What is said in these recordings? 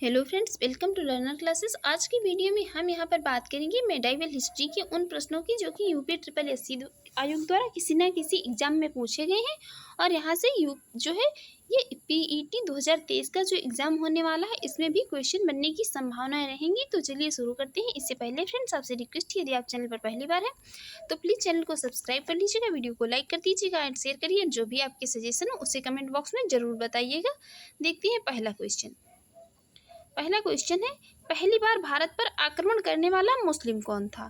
Hello friends, welcome to learner classes. आज की video में हम यहाँ पर बात करेंगे मेडाइवल हिस्ट्री के उन प्रश्नों की जो कि यूपी ट्रिपल एससी आयोग द्वारा किसी न किसी एग्जाम में पूछे गए हैं। और यहाँ से जो है ये पीईटी 2023 का जो एग्ज़ाम होने वाला है इसमें भी क्वेश्चन बनने की संभावनाएं रहेंगी। तो चलिए शुरू करते हैं। इससे पहले फ्रेंड्स आपसे रिक्वेस्ट है, यदि आप चैनल पर पहली बार है तो प्लीज़ चैनल को सब्सक्राइब कर लीजिएगा, वीडियो को लाइक कर दीजिएगा एंड शेयर करिए। जो भी आपके सजेशन हो उसे कमेंट बॉक्स में ज़रूर बताइएगा। देखते हैं पहला क्वेश्चन है, पहली बार भारत पर आक्रमण करने वाला मुस्लिम कौन था?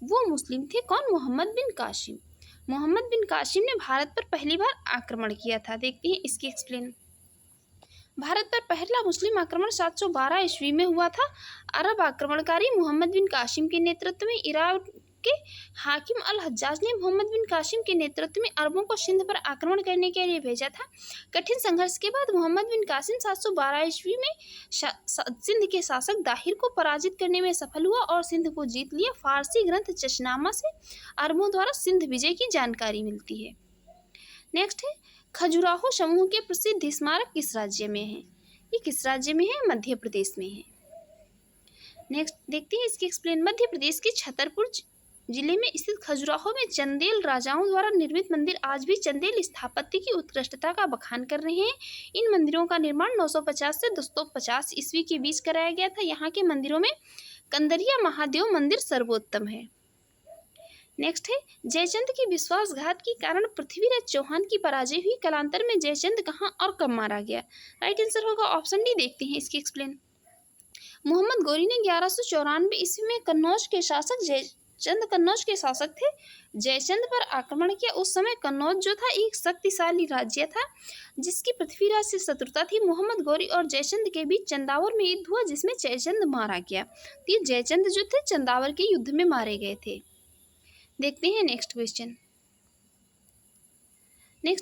वो मुस्लिम थे कौन? मोहम्मद बिन कासिम। मोहम्मद बिन कासिम ने भारत पर पहली बार आक्रमण किया था। देखते हैं इसकी एक्सप्लेन। भारत पर पहला मुस्लिम आक्रमण 712 ईस्वी में हुआ था। अरब आक्रमणकारी मोहम्मद बिन कासिम के नेतृत्व में इराक के हाकिम अल हज्जाज ने मोहम्मद बिन कासिम के नेतृत्व में अरबों को सिंध पर आक्रमण करने के लिए भेजा था। कठिन संघर्ष के बाद मोहम्मद बिन कासिम 712 ईस्वी में सिंध के शासक दाहिर को पराजित करने में सफल हुआ और सिंध को जीत लिया। फारसी ग्रंथ जशनामा से अरबों द्वारा सिंध विजय की जानकारी मिलती है। नेक्स्ट है, खजुराहो समूह के प्रसिद्ध स्मारक किस राज्य में है? ये किस राज्य में है? मध्य प्रदेश में है। नेक्स्ट देखते हैं इसकी एक्सप्लेन। मध्य प्रदेश के छतरपुर जिले में स्थित खजुराहो में चंदेल राजाओं द्वारा निर्मित मंदिर आज भी चंदेल स्थापत्य की उत्कृष्टता का बखान कर रहे हैं। इन मंदिरों का निर्माण 950 से 250 ईस्वी के बीच कराया गया था। यहाँ के मंदिरों में कंदरिया महादेव मंदिर सर्वोत्तम है। नेक्स्ट है, जयचंद की विश्वासघात के कारण पृथ्वीराज चौहान की पराजय हुई। कालांतर में जयचंद कहाँ और कब मारा गया? राइट आंसर होगा ऑप्शन डी। देखते हैं इसकी एक्सप्लेन। मोहम्मद गौरी ने 1194 ईस्वी में कन्नौज के शासक कन्नौज के शासक थे, जयचंद पर आक्रमण किया। उस समय कन्नौज जो था एक शक्तिशाली राज्य था जिसकी पृथ्वीराज से शत्रुता थी। मोहम्मद गौरी और जयचंद के बीच चंदावर में युद्ध हुआ जिसमें जयचंद मारा गया। तो ये जयचंद जो थे चंदावर के युद्ध में मारे गए थे। देखते हैं नेक्स्ट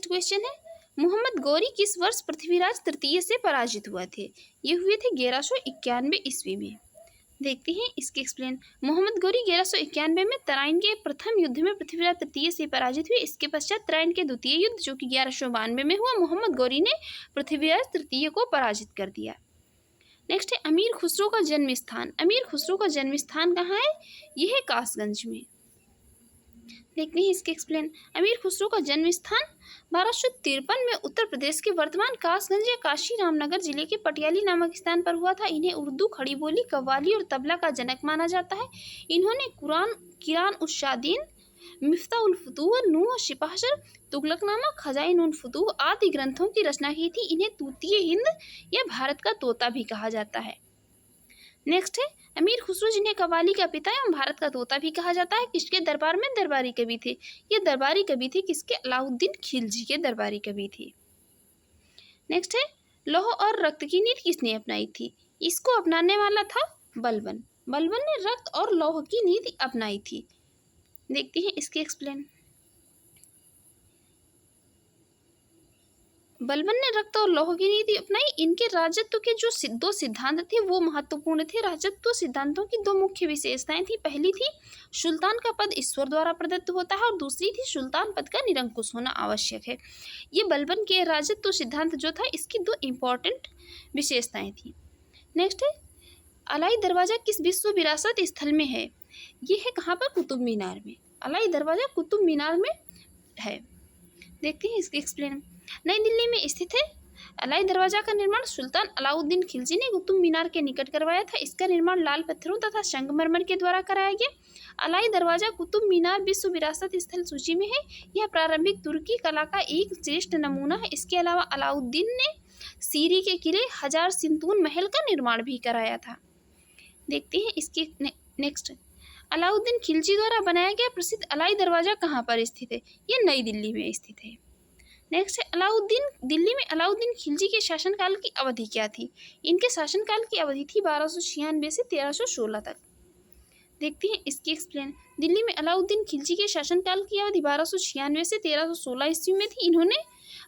क्वेश्चन है, मोहम्मद गौरी किस वर्ष पृथ्वीराज तृतीय से पराजित हुए थे? ये हुए थे 1191 ईस्वी में। देखते हैं इसके एक्सप्लेन। मोहम्मद गौरी 1191 में तराइन के प्रथम युद्ध में पृथ्वीराज तृतीय से पराजित हुए। इसके पश्चात तराइन के द्वितीय युद्ध जो कि 1192 में हुआ, मोहम्मद गौरी ने पृथ्वीराज तृतीय को पराजित कर दिया। नेक्स्ट है, अमीर खुसरो का जन्म स्थान। अमीर खुसरो का जन्म स्थान कहाँ है? यह है कासगंज में। देखते हैं इसके एक्सप्लेन। अमीर खुसरो का जन्म स्थान 1253 में उत्तर प्रदेश के वर्तमान कासगंज या काशी रामनगर जिले के पटियाली नामक स्थान पर हुआ था। इन्हें उर्दू, खड़ी बोली, कव्वाली और तबला का जनक माना जाता है। इन्होंने किरान उश्शादीन, मिफ्ता उल फुतूह, नूह शिपाशर, तुगलकनामा, खजाइन उल फुतूह आदि ग्रंथों की रचना की थी। इन्हें तूतीय हिंद या भारत का तोता भी कहा जाता है। नेक्स्ट है, अमीर खुसरो जिन्हें कव्वाली का पिता एवं भारत का तोता भी कहा जाता है, किसके दरबार में दरबारी कवि थे? ये दरबारी कवि थे किसके? अलाउद्दीन खिलजी के दरबारी कवि थे। नेक्स्ट है, लौह और रक्त की नीति किसने अपनाई थी? इसको अपनाने वाला था बलबन। बलबन ने रक्त और लौह की नीति अपनाई थी। देखते हैं इसके एक्सप्लेन। बलबन ने रक्त और लौह की नीति अपनाई। इनके राजत्व के जो दो सिद्धांत थे वो महत्वपूर्ण थे। राजत्व सिद्धांतों की दो मुख्य विशेषताएं थी। पहली थी सुल्तान का पद ईश्वर द्वारा प्रदत्त होता है और दूसरी थी सुल्तान पद का निरंकुश होना आवश्यक है। ये बलबन के राजत्व सिद्धांत जो था इसकी दो इम्पोर्टेंट विशेषताएं थी। नेक्स्ट है, अलाई दरवाजा किस विश्व विरासत स्थल में है? ये है कहाँ पर? कुतुब मीनार में। अलाई दरवाजा कुतुब मीनार में है। देखते हैं इसके एक्सप्लेन। नई दिल्ली में स्थित है। अलाई दरवाजा का निर्माण सुल्तान अलाउद्दीन खिलजी ने कुतुब मीनार के निकट करवाया था। इसका निर्माण लाल पत्थरों तथा संगमरमर के द्वारा कराया गया। अलाई दरवाजा कुतुब मीनार विश्व विरासत स्थल सूची में है। यह प्रारंभिक तुर्की कला का एक श्रेष्ठ नमूना है। इसके अलावा अलाउद्दीन ने सीरी के किले हजार सिंतून महल का निर्माण भी कराया था। देखते हैं इसके नेक्स्ट। अलाउद्दीन खिलजी द्वारा बनाया गया प्रसिद्ध अलाई दरवाजा कहाँ पर स्थित है? ये नई दिल्ली में स्थित है। नेक्स्ट है, दिल्ली में अलाउद्दीन खिलजी के शासनकाल की अवधि क्या थी? इनके शासनकाल की अवधि थी 1296 से 1316 तक। देखते हैं इसकी एक्सप्लेन। दिल्ली में अलाउद्दीन खिलजी के शासनकाल की अवधि 1296 से 1316 ईस्वी में थी। इन्होंने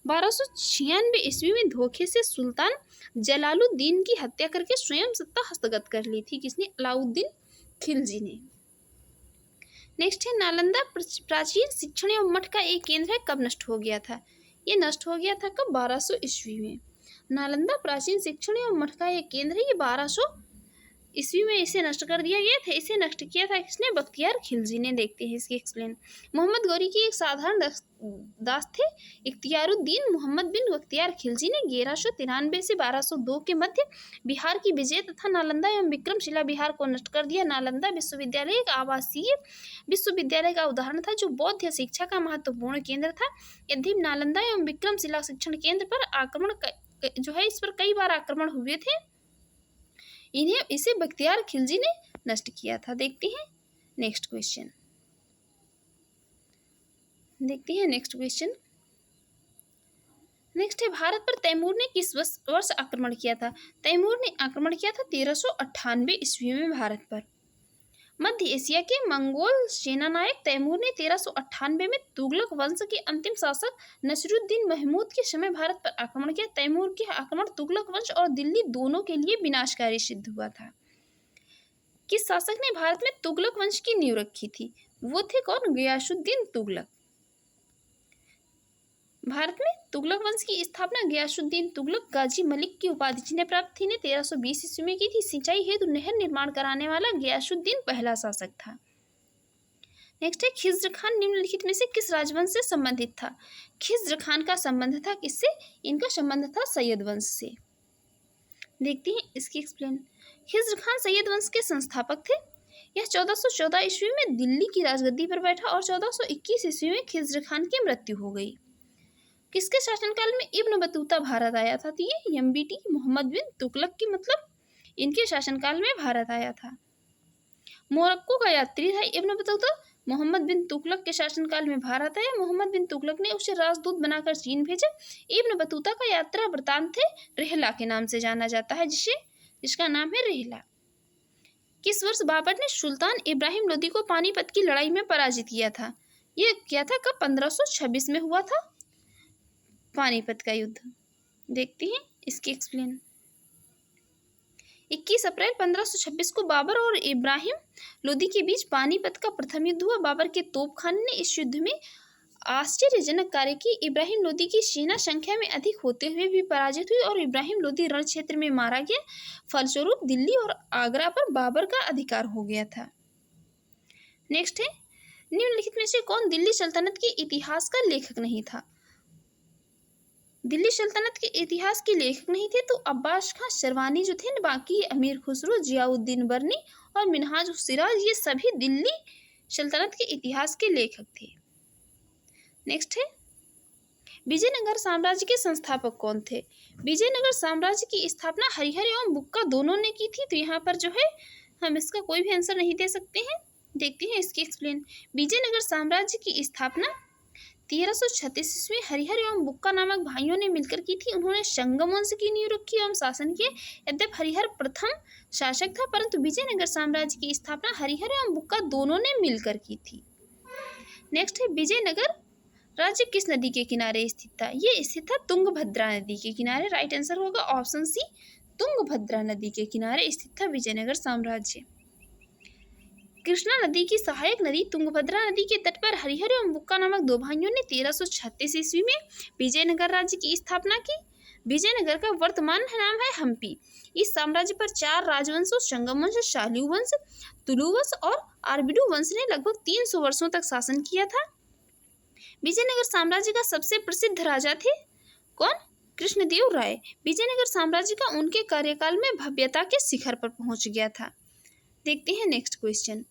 1296 ईस्वी में धोखे से सुल्तान जलालुद्दीन की हत्या करके स्वयं सत्ता हस्तगत कर ली थी। किसने? अलाउद्दीन खिलजी ने। नेक्स्ट है, नालंदा प्राचीन शिक्षण एवं मठ का एक केंद्र है, कब नष्ट हो गया था? ये नष्ट हो गया था कब? 1200 ईस्वी में। नालंदा प्राचीन शिक्षण एवं मठ का एक केंद्र है। ये 1200 ईस्वी में इसे नष्ट कर दिया गया था। इसे नष्ट किया था किसने? बख्तियार खिलजी ने। देखते हैं इसकी एक्सप्लेन। मोहम्मद गौरी की एक साधारण दास थे। इख्तियारुद्दीन मोहम्मद बिन बख्तियार खिलजी ने 1193 से 1202 के मध्य बिहार की विजय तथा नालंदा एवं विक्रमशिला बिहार को नष्ट कर दिया। नालंदा विश्वविद्यालय एक आवासीय विश्वविद्यालय का उदाहरण था जो बौद्ध शिक्षा का महत्वपूर्ण केंद्र था। यद्यपि नालंदा एवं विक्रमशिला शिक्षण केंद्र पर आक्रमण जो है इस पर कई बार आक्रमण हुए थे, इसे बख्तियार खिलजी ने नष्ट किया था। देखते हैं नेक्स्ट क्वेश्चन। नेक्स्ट है भारत पर तैमूर ने किस वर्ष आक्रमण किया था? तैमूर ने आक्रमण किया था 1398 ईस्वी में भारत पर। मध्य एशिया के मंगोल सेनानायक तैमूर ने 1398 में तुगलक वंश के अंतिम शासक नसीरुद्दीन महमूद के समय भारत पर आक्रमण किया। तैमूर के आक्रमण तुगलक वंश और दिल्ली दोनों के लिए विनाशकारी सिद्ध हुआ था। किस शासक ने भारत में तुगलक वंश की नींव रखी थी? वो थे कौन? गियासुद्दीन तुगलक। भारत में तुगलक वंश की स्थापना गियासुद्दीन तुगलक गाजी मलिक की उपाधि जिन्हें प्राप्त थी ने 1320 ईस्वी में की थी। सिंचाई हेतु नहर निर्माण कराने वाला गियासुद्दीन पहला शासक था। नेक्स्ट है खिज्र खान निम्नलिखित में से किस राजवंश से संबंधित था? खिज्र खान का संबंध था किससे? इनका संबंध था सैयद वंश से। देखते हैं इसकी एक्सप्लेन। खिज्र खान सैयद वंश के संस्थापक थे। यह 1414 ईस्वी में दिल्ली की राजगद्दी पर बैठा और 1421 ईस्वी में खिज्र खान की मृत्यु हो गई। किसके शासनकाल में इब्न बतूता भारत आया था? तो ये एमबीटी मोहम्मद बिन तुगलक की मतलब इनके शासनकाल में भारत आया था। मोरक्को का यात्री था इब्न बतूता। मोहम्मद बिन तुगलक के शासनकाल में भारत आया। मोहम्मद बिन तुगलक ने उसे राजदूत बनाकर चीन भेजा। इब्न बतूता का यात्रा वृत्तांत है रेहला के नाम से जाना जाता है, जिसका नाम है रेहला। किस वर्ष बाबर ने सुल्तान इब्राहिम लोदी को पानीपत की लड़ाई में पराजित किया था? ये क्या था? कब? 1526 में हुआ था पानीपत का युद्ध। देखते हैं इसकी एक्सप्लेन। 21 अप्रैल 1526 को बाबर और इब्राहिम लोदी के बीच पानीपत का प्रथम युद्ध हुआ। बाबर के तोपखाने ने इस युद्ध में आश्चर्यजनक कार्य की। इब्राहिम लोदी की सेना संख्या में अधिक होते हुए भी पराजित हुई और इब्राहिम लोदी रण क्षेत्र में मारा गया। फलस्वरूप दिल्ली और आगरा पर बाबर का अधिकार हो गया था। नेक्स्ट है निम्नलिखित में से कौन दिल्ली सल्तनत के इतिहास का लेखक नहीं था? दिल्ली सल्तनत के इतिहास के लेखक नहीं थे तो अब्बास खां शरवानी जो थे, बाकी अमीर खुसरो, जियाउद्दीन बर्नी और मिनहाज उस सिराज, ये सभी दिल्ली सल्तनत के इतिहास के लेखक थे। नेक्स्ट है विजयनगर साम्राज्य के संस्थापक कौन थे? विजयनगर साम्राज्य की स्थापना हरिहर एवं बुक्का दोनों ने की थी। तो यहाँ पर जो है हम इसका कोई भी आंसर नहीं दे सकते हैं। देखते हैं इसकी एक्सप्लेन। विजयनगर साम्राज्य की स्थापना 1336 ईस्वी हरिहर एवं बुक्का नामक भाइयों ने मिलकर की थी। उन्होंने संगम वंश की नींव रखी एवं शासन किए। यद्यपि हरिहर प्रथम शासक था, परंतु विजयनगर साम्राज्य की स्थापना हरिहर एवं बुक्का दोनों ने मिलकर की थी। नेक्स्ट है विजयनगर राज्य किस नदी के किनारे स्थित था? ये स्थित था तुंगभद्रा नदी के किनारे। राइट आंसर होगा ऑप्शन सी, तुंगभद्रा नदी के किनारे स्थित था विजयनगर साम्राज्य। कृष्णा नदी की सहायक नदी तुंगभद्रा नदी के तट पर हरिहर एवं बुक्का नामक दो भाइयों ने 1336 ईस्वी में विजयनगर राज्य की स्थापना की। विजयनगर का वर्तमान नाम है हम्पी। इस साम्राज्य पर 4 राजवंशों संगम वंश, शाल्यू वंश, तुलु वंश और आरबिडू वंश ने लगभग 300 वर्षों तक शासन किया था। विजयनगर साम्राज्य का सबसे प्रसिद्ध राजा थे कौन? कृष्णदेव राय। विजयनगर साम्राज्य का उनके कार्यकाल में भव्यता के शिखर पर पहुंच गया था। देखते हैं नेक्स्ट क्वेश्चन।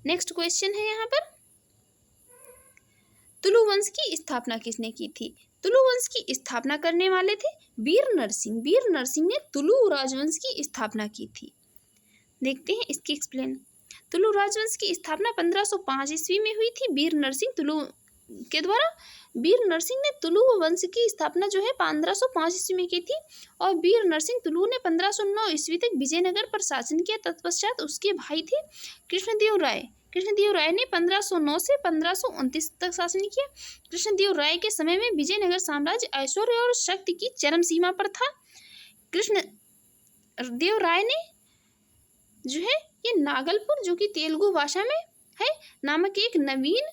नेक्स्ट क्वेश्चन है यहाँ पर तुलु वंश की स्थापना किसने की थी? तुलु वंश की स्थापना करने वाले थे वीर नरसिंह। वीर नरसिंह ने तुलु राजवंश की स्थापना की थी। देखते हैं इसकी एक्सप्लेन। तुलु राजवंश की स्थापना 1505 ईस्वी में हुई थी वीर नरसिंह तुलु के द्वारा। वीर नरसिंह ने तुलु वंश की स्थापना जो है 1505 ईस्वी में की थी और वीर नरसिंह तुलु ने 1509 ईस्वी तक विजयनगर पर शासन किया। तत्पश्चात उसके भाई थे कृष्णदेव राय। कृष्णदेव राय ने 1509 से 1529 तक शासन किया। कृष्णदेव राय के समय में विजयनगर साम्राज्य ऐश्वर्य और शक्ति की चरम सीमा पर था। कृष्णदेव राय ने जो है ये नागलपुर, जो कि तेलुगु भाषा में है, नामक एक नवीन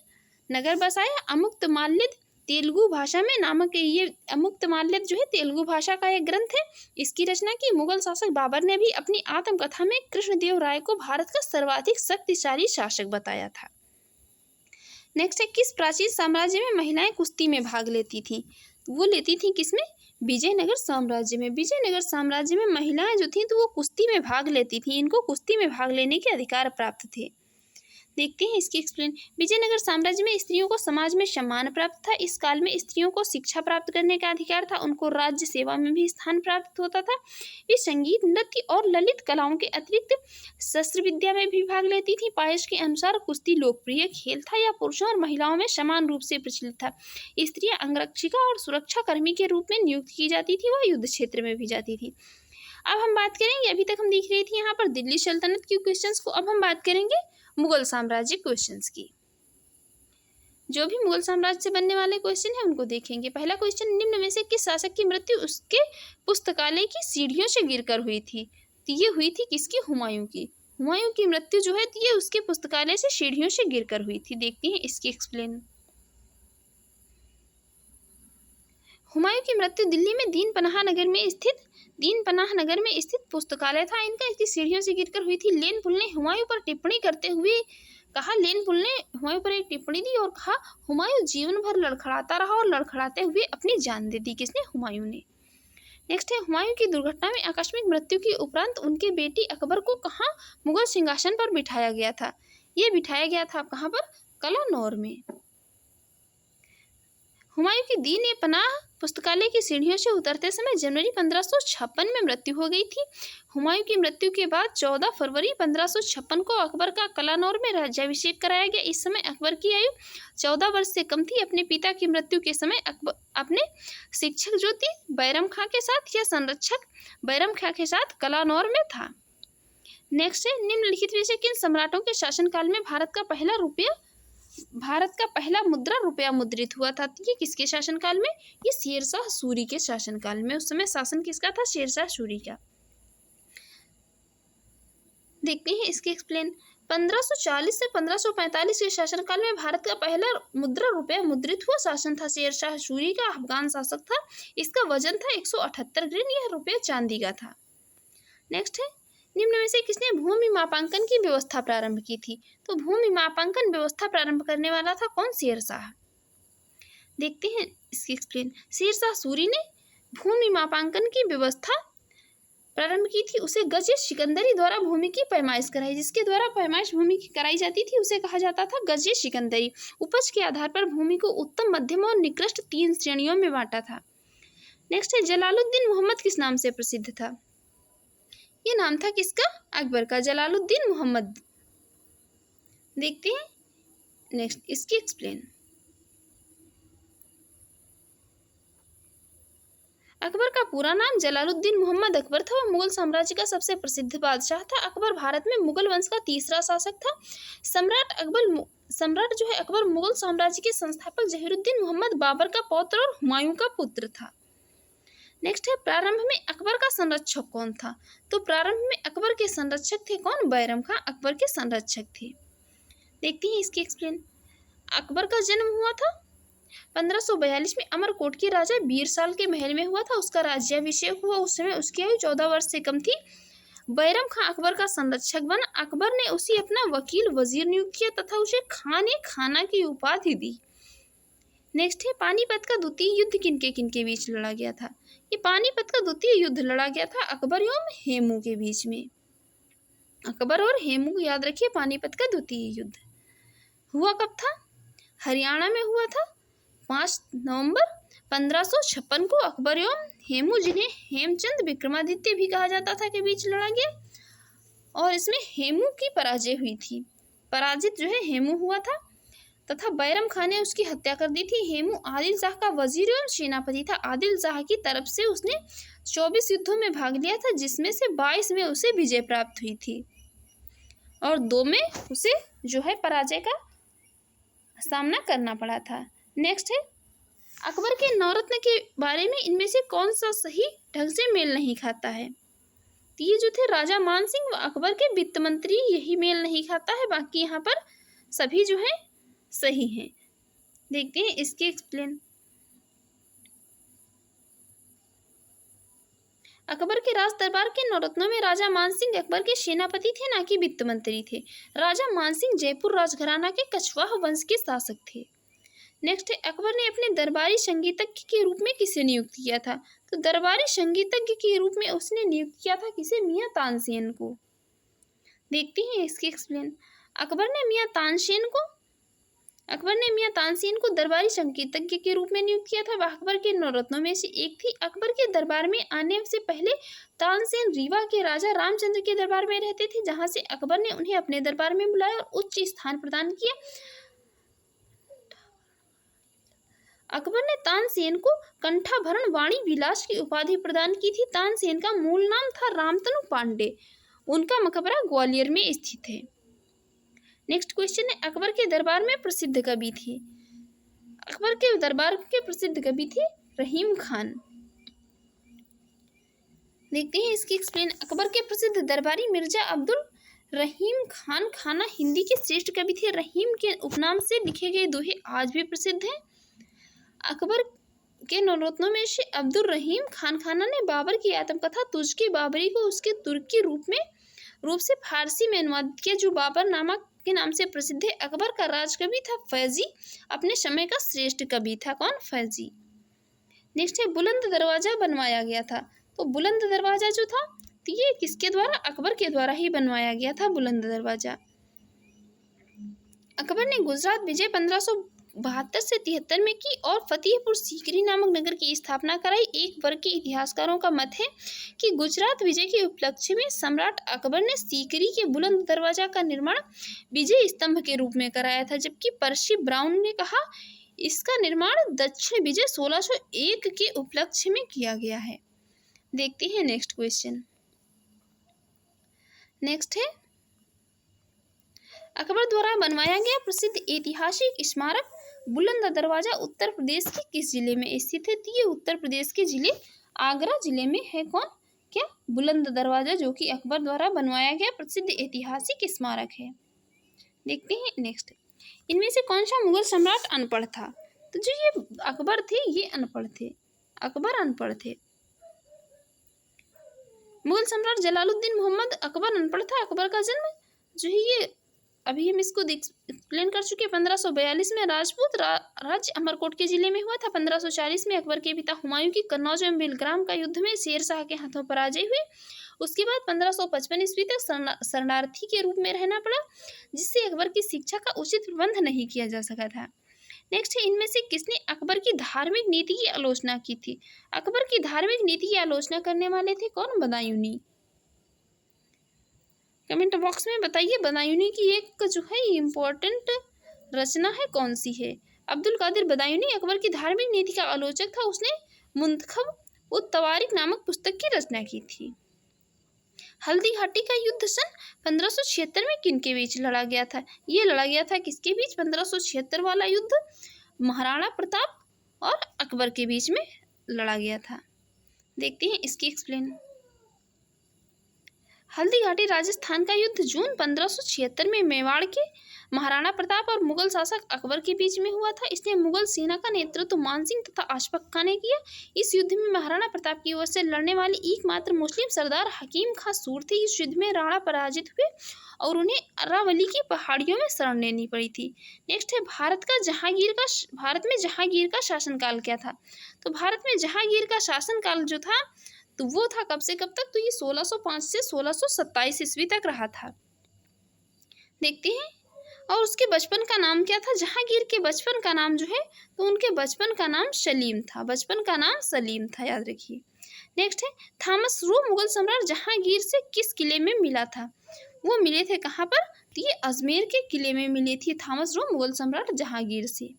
नगर बसाया। अमुक्त माल्यद तेलुगु भाषा में नामक ये अमुक्तमाल्यद जो है तेलुगु भाषा का एक ग्रंथ है। इसकी रचना की मुगल शासक बाबर ने भी अपनी आत्मकथा में कृष्णदेव राय को भारत का सर्वाधिक शक्तिशाली शासक बताया था। नेक्स्ट है, किस प्राचीन साम्राज्य में महिलाएं कुश्ती में भाग लेती थी? वो लेती थी किसमें? विजयनगर साम्राज्य में। विजयनगर साम्राज्य में महिलाएं जो थी तो वो कुश्ती में भाग लेती थी। इनको कुश्ती में भाग लेने के अधिकार प्राप्त थे। देखते हैं इसकी एक्सप्लेन। विजयनगर साम्राज्य में स्त्रियों को समाज में सम्मान प्राप्त था। इस काल में स्त्रियों को शिक्षा प्राप्त करने का अधिकार था। उनको राज्य सेवा में भी स्थान प्राप्त होता था। वे संगीत, नृत्य और ललित कलाओं के अतिरिक्त शस्त्र विद्या में भी भाग लेती थी। पायस के अनुसार कुश्ती लोकप्रिय खेल था या पुरुषों और महिलाओं में समान रूप से प्रचलित था। स्त्रियां अंगरक्षिका और सुरक्षा कर्मी के रूप में नियुक्त की जाती थी। वह युद्ध क्षेत्र में भी जाती थी। अब हम बात करेंगे, अभी तक हम देख रहे थे यहाँ पर दिल्ली सल्तनत के क्वेश्चंस को। अब हम बात करेंगे मुगल साम्राज्य क्वेश्चंस की। जो भी मुगल साम्राज्य से बनने वाले क्वेश्चन है उनको देखेंगे। पहला क्वेश्चन, निम्न में से किस शासक की मृत्यु उसके पुस्तकालय की सीढ़ियों से गिरकर हुई थी? तो ये हुई थी किसकी? हुमायूं की। हुमायूं की मृत्यु जो है ये उसके पुस्तकालय से सीढ़ियों से गिरकर हुई थी। देखते हैं इसकी एक्सप्लेन। हुमायूं की मृत्यु दिल्ली में दीन पनाह नगर में स्थित पुस्तकालय था इनका, इसकी सीढ़ियों से गिरकर हुई थी। लेन पुल ने हुमायूं पर टिप्पणी करते हुए कहा, लेन पुल ने हुमायूं पर एक टिप्पणी दी और कहा, हुमायूं जीवन भर लड़खड़ाता रहा और लड़खड़ाते हुए अपनी जान दे दी। किसने? हुमायूं ने। नेक्स्ट है, हुमायूं की दुर्घटना में आकस्मिक मृत्यु के उपरांत उनके बेटी अकबर को कहाँ मुगल सिंहासन पर बिठाया गया था? ये बिठाया गया था कहाँ पर? कलानौर में। हुमायूं की दीन ए पनाह पुस्तकालय की सीढ़ियों से उतरते समय जनवरी 1556 में मृत्यु हो गई थी। हुमायूं की मृत्यु के बाद 14 फरवरी 1556 को अकबर का कलानौर में राज्याभिषेक कराया गया। इस समय अकबर की आयु 14 वर्ष से कम थी। अपने पिता की मृत्यु के समय अकबर अपने शिक्षक जो थी बैरम खां के साथ या संरक्षक बैरम खां के साथ कलानौर में था। नेक्स्ट है, निम्नलिखित में से किन सम्राटों के शासनकाल में भारत का पहला मुद्रा रुपया मुद्रित हुआ था? ये किसके शासनकाल में? ये शेरशाह सूरी के शासनकाल में। उस समय शासन किसका था? शेरशाह सूरी का। देखते हैं इसके एक्सप्लेन। 1540 से 1545 के शासनकाल में भारत का पहला मुद्रा रुपया मुद्रित हुआ शासन था। शेरशाह सूरी का अफगान शासक था। इसका वजन था 178 ग्राम। यह रुपया चांदी का था। नेक्स्ट है, निम्न में से किसने भूमि मापांकन की व्यवस्था प्रारंभ की थी? तो भूमि मापांकन व्यवस्था प्रारंभ करने वाला था कौन? शेरशाह। देखते हैं इसकी एक्सप्लेन। शेरशाह सूरी ने भूमि मापांकन की व्यवस्था प्रारंभ की थी। उसे गज सिकंदरी द्वारा भूमि की पैमाइश कराई। जिसके द्वारा पैमाइश भूमि की कराई जाती थी उसे कहा जाता था गज सिकंदरी। उपज के आधार पर भूमि को उत्तम, मध्यम और निकृष्ट 3 श्रेणियों में बांटा था। नेक्स्ट है, जलालुद्दीन मोहम्मद किस नाम से प्रसिद्ध था? ये नाम था किसका? अकबर का, जलालुद्दीन मोहम्मद। देखते हैं नेक्स्ट इसकी एक्सप्लेन। अकबर का पूरा नाम जलालुद्दीन मोहम्मद अकबर था। वह मुगल साम्राज्य का सबसे प्रसिद्ध बादशाह था। अकबर भारत में मुगल वंश का तीसरा शासक था। सम्राट जो है अकबर मुगल साम्राज्य के संस्थापक जहीरुद्दीन मोहम्मद बाबर का पौत्र और हुमायूं का पुत्र था। नेक्स्ट है, प्रारंभ में अकबर का संरक्षक कौन था? तो प्रारंभ में अकबर के संरक्षक थे कौन? बैरम खां अकबर के संरक्षक थे। देखते हैं इसकी एक्सप्लेन। अकबर का जन्म हुआ था 1542 में अमरकोट के राजा बीरसाल के महल में हुआ था। उसका राज्याभिषेक हुआ। उस समय उसकी आयु 14 वर्ष से कम थी। बैरम खां अकबर का संरक्षक बना। अकबर ने उसे अपना वकील वजीर नियुक्त किया तथा उसे खाना की उपाधि दी। नेक्स्ट है, पानीपत का द्वितीय युद्ध किनके बीच लड़ा गया था? ये पानीपत का द्वितीय युद्ध लड़ा गया था अकबर एवं हेमू के बीच में। अकबर और हेमू को याद रखिए। पानीपत का द्वितीय युद्ध हुआ कब था? हरियाणा में हुआ था 5 नवंबर 1556 को। अकबर एवं हेमू, जिन्हें हेमचंद विक्रमादित्य भी कहा जाता था, के बीच लड़ा गया और इसमें हेमू की पराजय हुई थी। पराजित जो है हेमू हुआ था तथा बैरम खां ने उसकी हत्या कर दी थी। हेमू आदिल शाह का वजीर एवं सेनापति था। आदिल शाह की तरफ से उसने 24 युद्धों में भाग लिया था, जिसमें से 22 में उसे विजय प्राप्त हुई थी और 2 में उसे जो है पराजय का सामना करना पड़ा था। नेक्स्ट है, अकबर के नवरत्न के बारे में इनमें से कौन सा सही ढंग से मेल नहीं खाता है? तो ये जो थे राजा मान सिंह व अकबर के वित्त मंत्री, यही मेल नहीं खाता है। बाकी यहाँ पर सभी जो है सही हैं। देखते हैं इसके एक्सप्लेन। अकबर के राज दरबार के नौरत्नों में राजा मानसिंह अकबर के सेनापति थे, ना कि वित्त मंत्री थे। राजा मानसिंह जयपुर राजघराना के कछवाह वंश के शासक थे। नेक्स्ट है, अकबर ने अपने दरबारी संगीतज्ञ के रूप में किसे नियुक्त किया था? तो दरबारी संगीतज्ञ के रूप में उसने नियुक्त किया था किसे? मियां तानसेन को। देखते हैं इसके एक्सप्लेन। अकबर ने मियां तानसेन को दरबारी संगीतज्ञ के रूप में नियुक्त किया था। वह अकबर के नौरत्नों में से एक थी। अकबर के दरबार में आने से पहले तानसेन रीवा के राजा रामचंद्र के दरबार में रहते थे, जहां से अकबर ने उन्हें अपने दरबार में बुलाया और उच्च स्थान प्रदान किया। अकबर ने तानसेन को कंठाभरण वाणी विलास की उपाधि प्रदान की थी। तानसेन का मूल नाम था रामतनु पांडे। उनका मकबरा ग्वालियर में स्थित है। नेक्स्ट क्वेश्चन है, अकबर के दरबार में प्रसिद्ध कवि थे। अकबर के दरबार के प्रसिद्ध कवि थे रहीम खान। देखते हैं इसकी एक्सप्लेन। अकबर के प्रसिद्ध दरबारी मिर्जा अब्दुल रहीम खान खाना हिंदी के श्रेष्ठ कवि थे। रहीम के उपनाम से लिखे गए दोहे आज भी प्रसिद्ध हैं। अकबर के नौरत्नों में से अब्दुल रहीम खान खाना ने बाबर की आत्मकथा तुझके बाबरी को उसके तुर्की रूप से फारसी में अनुवादित किया, जो बाबर नामक के नाम से प्रसिद्ध है। अकबर का राजकवि था फैजी, अपने समय का श्रेष्ठ कवि था। कौन? फैजी। नेक्स्ट है, बुलंद दरवाजा बनवाया गया था। तो बुलंद दरवाजा जो था, तो ये किसके द्वारा? अकबर के द्वारा ही बनवाया गया था बुलंद दरवाजा। अकबर ने गुजरात विजय 1572 से 73 में की और फतेहपुर सीकरी नामक नगर की स्थापना कराई। एक वर्ग के इतिहासकारों का मत है कि गुजरात विजय के उपलक्ष्य में सम्राट अकबर ने सीकरी के बुलंद दरवाजा का निर्माण विजय स्तंभ के रूप में कराया था, जबकि पर्सी ब्राउन ने कहा इसका निर्माण दक्षिण विजय 1601 के उपलक्ष्य में किया गया है। देखते हैं नेक्स्ट क्वेश्चन। नेक्स्ट है, अकबर द्वारा बनवाया गया प्रसिद्ध ऐतिहासिक स्मारक बुलंद दरवाजा उत्तर प्रदेश के किस जिले में स्थित है? तो ये उत्तर प्रदेश के जिले आगरा जिले में है। कौन? क्या? बुलंद दरवाजा, जो कि अकबर द्वारा बनवाया गया प्रसिद्ध ऐतिहासिक स्मारक है। देखते हैं नेक्स्ट। इनमें से कौन सा मुगल सम्राट अनपढ़ था? तो जो ये अकबर थे, ये अनपढ़ थे। अकबर अनपढ़ थे। मुगल सम्राट जलालुद्दीन मोहम्मद अकबर अनपढ़ था। अकबर का जन्म जो है ये अभी हम इसको एक्सप्लेन कर चुके। 1542 में राजपूत राज्य अमरकोट के जिले में हुआ था। 1540 में अकबर के पिता हुमायूं की कन्नौज में बेलग्राम का युद्ध में शेर शाह के हाथों पराजय हुई। उसके बाद 1555 ईस्वी तक शरणार्थी के रूप में रहना पड़ा, जिससे अकबर की शिक्षा का उचित प्रबंध नहीं किया जा सका था। नेक्स्ट है, इनमें से किसने अकबर की धार्मिक नीति की आलोचना की थी? अकबर की धार्मिक नीति की आलोचना करने वाले थे कौन? बदायूनी। कमेंट बॉक्स में बताइए बदायूनी की एक जो है इम्पोर्टेंट रचना है कौन सी है? अब्दुल कादिर बदायूनी अकबर की धार्मिक नीति का आलोचक था। उसने मुंतखब उत तवारिक नामक पुस्तक की रचना की थी। हल्दी घाटी का युद्ध सन 1576 में किनके बीच लड़ा गया था? ये लड़ा गया था किसके बीच? 1576 वाला युद्ध महाराणा प्रताप और अकबर के बीच में लड़ा गया था। देखते हैं इसकी एक्सप्लेन। हल्दी घाटी राजस्थान का युद्ध जून 1576 में मेवाड़ के महाराणा प्रताप और मुगल शासक अकबर के बीच में हुआ था। इसने मुगल सेना का नेतृत्व मानसिंह तथा अशफाक खान ने किया। इस युद्ध में महाराणा प्रताप की ओर से लड़ने वाले एकमात्र मुस्लिम सरदार हकीम खां सूर थे। इस युद्ध में राणा पराजित हुए और उन्हें अरावली की पहाड़ियों में शरण लेनी पड़ी थी। नेक्स्ट है, भारत में जहांगीर का शासनकाल क्या था? तो भारत में जहांगीर का शासनकाल जो था, तो वो था कब से कब तक? तो ये 1605 से 1627 ईस्वी तक रहा था। देखते हैं। और उसके बचपन का नाम क्या था? जहांगीर के बचपन का नाम जो है, तो उनके बचपन का नाम सलीम था। बचपन का नाम सलीम था, याद रखिए। नेक्स्ट है, थॉमस रो मुगल सम्राट जहांगीर से किस किले में मिला था? वो मिले थे कहाँ पर? तो ये अजमेर के किले में मिले थे थॉमस रो मुगल सम्राट जहांगीर से।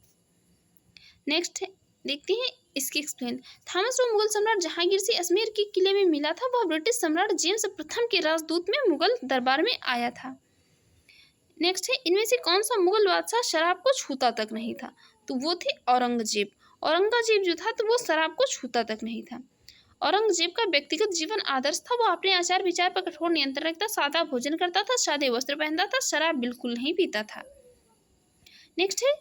नेक्स्ट है, देखते हैं इसकी एक्सप्लेन। थॉमस रो मुगल सम्राट जहांगीर से अजमेर के किले में मिला था। वह ब्रिटिश सम्राट जेम्स प्रथम के राजदूत में मुगल दरबार में आया था। नेक्स्ट है, इनमें से कौन सा मुगल बादशाह शराब को छूता तक नहीं था? तो वो थे औरंगजेब। औरंगजेब जो था, तो वो शराब को छूता तक नहीं था। औरंगजेब का व्यक्तिगत जीवन आदर्श था। वो अपने आचार विचार पर कठोर नियंत्रण रखता, सादा भोजन करता था, सादे वस्त्र पहनता था, शराब बिल्कुल नहीं पीता था। नेक्स्ट है,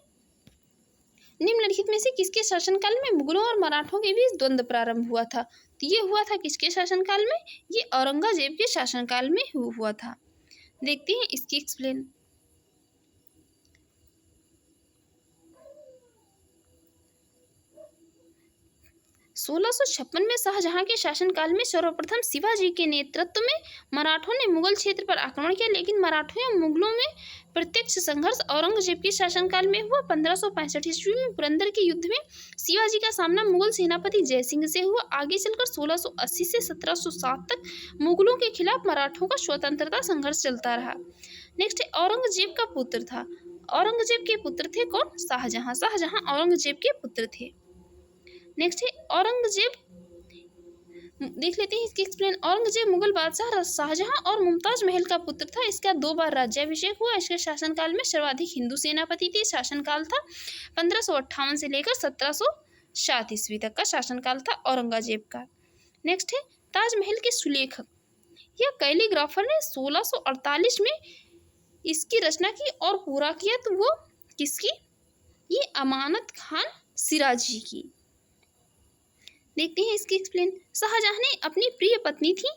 निम्नलिखित में से किसके शासनकाल में मुगलों और मराठों के बीच द्वंद्व प्रारंभ हुआ था? तो ये हुआ था किसके शासनकाल में? ये औरंगजेब के शासनकाल में हुआ था। देखते हैं इसकी एक्सप्लेन। 1656 में शाहजहां के शासनकाल में सर्वप्रथम शिवाजी के नेतृत्व में मराठों ने मुगल क्षेत्र पर आक्रमण किया, लेकिन मराठों या मुगलों में प्रत्यक्ष संघर्ष औरंगजेब के शासनकाल में हुआ। 1565 ईस्वी में पुरंदर के युद्ध में शिवाजी का सामना मुगल सेनापति जयसिंह से हुआ। आगे चलकर 1680 से 1707 तक मुगलों के खिलाफ मराठों का स्वतंत्रता संघर्ष चलता रहा। नेक्स्ट है औरंगजेब का पुत्र था। औरंगजेब के पुत्र थे कौन? शाहजहां। शाहजहां औरंगजेब के पुत्र थे। नेक्स्ट है औरंगजेब, देख लेते हैं इसकी एक्सप्लेन। औरंगजेब मुगल बादशाह शाहजहां और मुमताज महल का पुत्र था। इसका 2 बार राज्याभिषेक हुआ। इसके शासनकाल में सर्वाधिक हिंदू सेनापति थे। शासनकाल था 1558 से लेकर 1707 ईस्वी तक का शासनकाल था औरंगजेब का। नेक्स्ट है ताजमहल के सुलेखक या कैलीग्राफर ने 1648 में इसकी रचना की और पूरा किया, तो वो किसकी? ये अमानत खान सिराजी की। देखते हैं इसकी एक्सप्लेन। शाहजहां ने अपनी प्रिय पत्नी थी,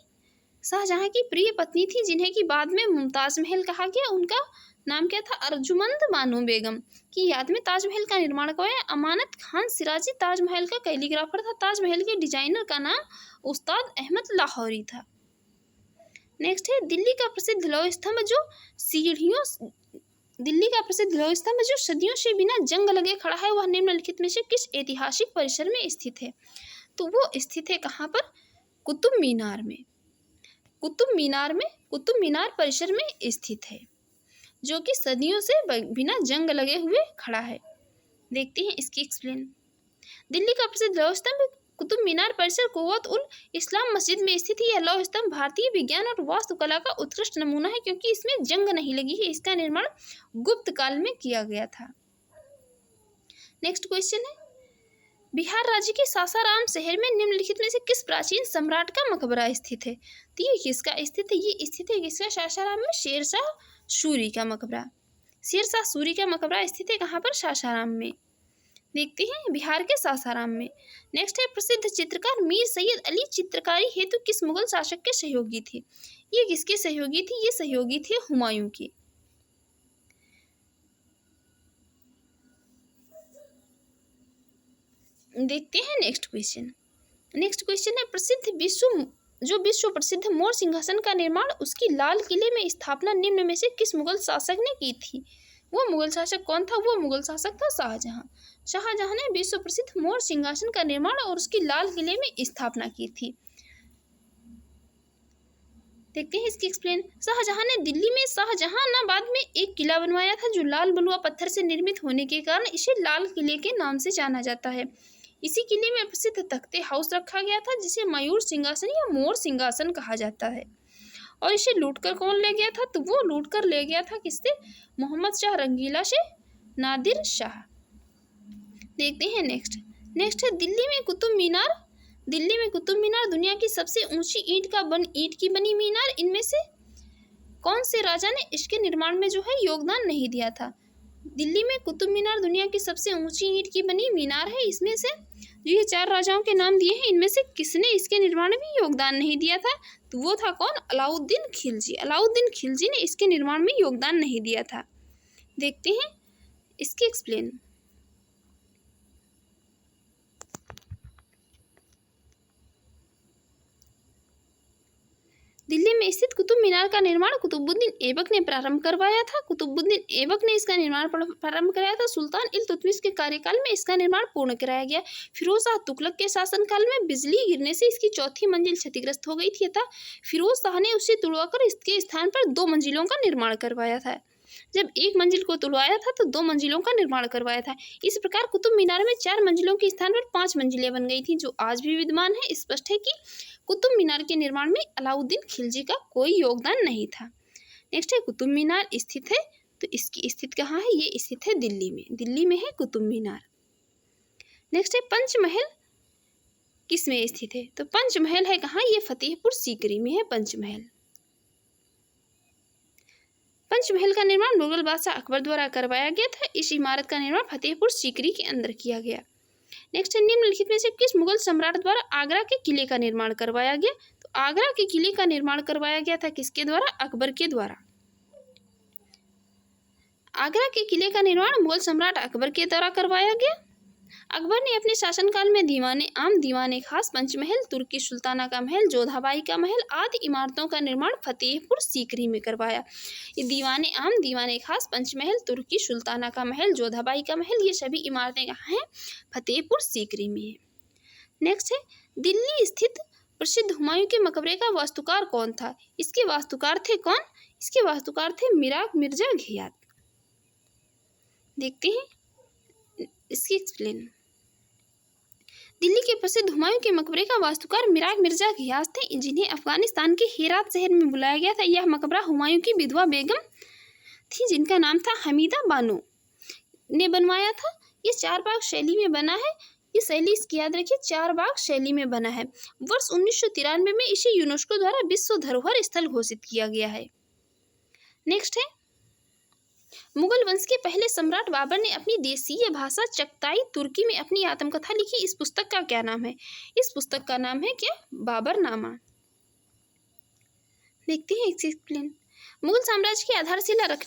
शाहजहां की प्रिय पत्नी थी जिन्हें कि बाद में मुमताज महल कहा गया। उनका नाम क्या था? अर्जुमंद बानो बेगम की याद में ताजमहल का निर्माण करवाया। अमानत खान सिराजी ताजमहल का कैलीग्राफर था। ताजमहल के डिजाइनर का नाम उस्ताद अहमद लाहौरी था। नेक्स्ट है दिल्ली का प्रसिद्ध लौह स्तंभ जो सदियों से बिना जंग लगे खड़ा है, वह निम्नलिखित में से किस ऐतिहासिक परिसर में स्थित है? तो वो स्थित है कहाँ पर? कुतुब मीनार में। कुतुब मीनार परिसर में स्थित है, जो कि सदियों से बिना जंग लगे हुए खड़ा है। देखते हैं इसकी एक्सप्लेन। दिल्ली का प्रसिद्ध लौह स्तंभ कुतुब मीनार परिसर कुव्वत उल इस्लाम मस्जिद में स्थित है। यह लौह स्तंभ भारतीय विज्ञान और वास्तुकला का उत्कृष्ट नमूना है, क्योंकि इसमें जंग नहीं लगी है। इसका निर्माण गुप्त काल में किया गया था। नेक्स्ट क्वेश्चन है, बिहार राज्य के सासाराम शहर में निम्नलिखित में से किस प्राचीन सम्राट का मकबरा स्थित है? तो ये किसका स्थित है? ये स्थित है किसका? सासाराम में शेरशाह सूरी का मकबरा। शेरशाह सूरी का मकबरा स्थित है कहाँ पर? सासाराम में। देखते हैं बिहार के सासाराम में। नेक्स्ट है प्रसिद्ध चित्रकार मीर सैयद अली चित्रकारी हेतु किस मुगल शासक के सहयोगी थे? ये किसके सहयोगी थे? ये सहयोगी थे हुमायूं के। देखते हैं नेक्स्ट क्वेश्चन। नेक्स्ट क्वेश्चन है विश्व प्रसिद्ध मोर सिंहासन का निर्माण उसकी लाल किले में स्थापना निम्न में से किस मुगल शासक ने की थी? वो मुगल शासक कौन था? वो मुगल शासक था शाहजहां। शाहजहां ने विश्व प्रसिद्ध मोर सिंहासन का निर्माण और उसकी लाल किले में स्थापना की थी। देखते हैं इसकी एक्सप्लेन। शाहजहां ने दिल्ली में शाहजहानाबाद में एक किला बनवाया था, जो लाल बलुआ पत्थर से निर्मित होने के कारण इसे लाल किले के नाम से जाना जाता है। इसी किले में प्रसिद्ध तख्ते हाउस रखा गया था, जिसे मयूर सिंहासन या मोर सिंहासन कहा जाता है। और इसे लूटकर कौन ले गया था? तो वो लूटकर ले गया था किससे? मोहम्मद शाह रंगीला से नादिर शाह। देखते हैं नेक्स्ट है दिल्ली में कुतुब मीनार दुनिया की सबसे ऊंची ईंट की बनी मीनार। इनमें से कौन से राजा ने इसके निर्माण में जो है योगदान नहीं दिया था? दिल्ली में कुतुब मीनार दुनिया की सबसे ऊंची ईंट की बनी मीनार है। इसमें से ये 4 राजाओं के नाम दिए हैं, इनमें से किसने इसके निर्माण में योगदान नहीं दिया था? तो वो था कौन? अलाउद्दीन खिलजी। अलाउद्दीन खिलजी ने इसके निर्माण में योगदान नहीं दिया था। देखते हैं इसकी एक्सप्लेन। दिल्ली में स्थित कुतुब मीनार का निर्माण कुतुबुद्दीन ऐबक ने प्रारंभ करवाया था। कुतुबुद्दीन ऐबक ने इसका निर्माण प्रारंभ कराया था। सुल्तान इल्तुतमिश के कार्यकाल में इसका निर्माण पूर्ण कराया गया। फिरोज शाह तुगलक के शासनकाल में बिजली गिरने से इसकी चौथी मंजिल क्षतिग्रस्त हो गई थी, तथा फिरोज शाह ने उसे तुड़वाकर इसके स्थान पर 2 मंजिलों का निर्माण करवाया था। जब 1 मंजिल को तुड़वाया था तो 2 मंजिलों का निर्माण करवाया था। इस प्रकार कुतुब मीनार में 4 मंजिलों के स्थान पर 5 मंजिलें बन गई थी, जो आज भी विद्यमान है। स्पष्ट है कि कुतुब मीनार के निर्माण में अलाउद्दीन खिलजी का कोई योगदान नहीं था। नेक्स्ट है कुतुब मीनार स्थित है, तो इसकी स्थित कहाँ है? ये स्थित है दिल्ली में है कुतुब मीनार। नेक्स्ट है पंचमहल किस में स्थित है? तो पंचमहल है कहाँ? ये फतेहपुर सीकरी में है पंचमहल। पंचमहल का निर्माण मुगल बादशाह अकबर द्वारा करवाया गया था। इस इमारत का निर्माण फतेहपुर सीकरी के अंदर किया गया। नेक्स्ट है, निम्नलिखित में से किस मुगल सम्राट द्वारा आगरा के किले का निर्माण करवाया गया? तो आगरा के किले का निर्माण करवाया गया था किसके द्वारा? अकबर के द्वारा। आगरा के किले का निर्माण मुगल सम्राट अकबर के द्वारा करवाया गया। अकबर ने अपने शासनकाल में दीवाने आम, दीवाने खास, पंचमहल, तुर्की सुल्ताना का महल, जोधाबाई का महल आदि इमारतों का निर्माण फतेहपुर सीकरी में करवाया। ये दीवाने आम, दीवाने खास, पंचमहल, तुर्की सुल्ताना का महल, जोधाबाई का महल, ये सभी इमारतें कहाँ हैं? फतेहपुर सीकरी में है। नेक्स्ट है, दिल्ली स्थित प्रसिद्ध हुमायूं के मकबरे का वास्तुकार कौन था? इसके वास्तुकार थे कौन? इसके वास्तुकार थे मिराग मिर्जा घियात। देखते हैं इसकी एक्सप्लेन। दिल्ली के प्रसिद्ध हुमायूं के मकबरे का वास्तुकार मिराग मिर्जा घियास थे, जिन्हें अफगानिस्तान के हेरात शहर में बुलाया गया था। यह मकबरा हुमायूं की विधवा बेगम थी, जिनका नाम था हमीदा बानो, ने बनवाया था। ये 4 बाग शैली में बना है। ये शैली, इसकी याद रखिए, 4 बाग शैली में बना है। वर्ष 1993 में इसे यूनेस्को द्वारा विश्व धरोहर स्थल घोषित किया गया है। नेक्स्ट है, मुगल वंश के पहले सम्राट बाबर ने अपनी देशीय भाषा चगताई तुर्की में अपनी आत्मकथा लिखी। इस पुस्तक का क्या नाम है? इस पुस्तक का नाम है क्या? बाबरनामा। देखते हैं एक्सप्लेन। मुगल साम्राज्य की आधारशिला रखने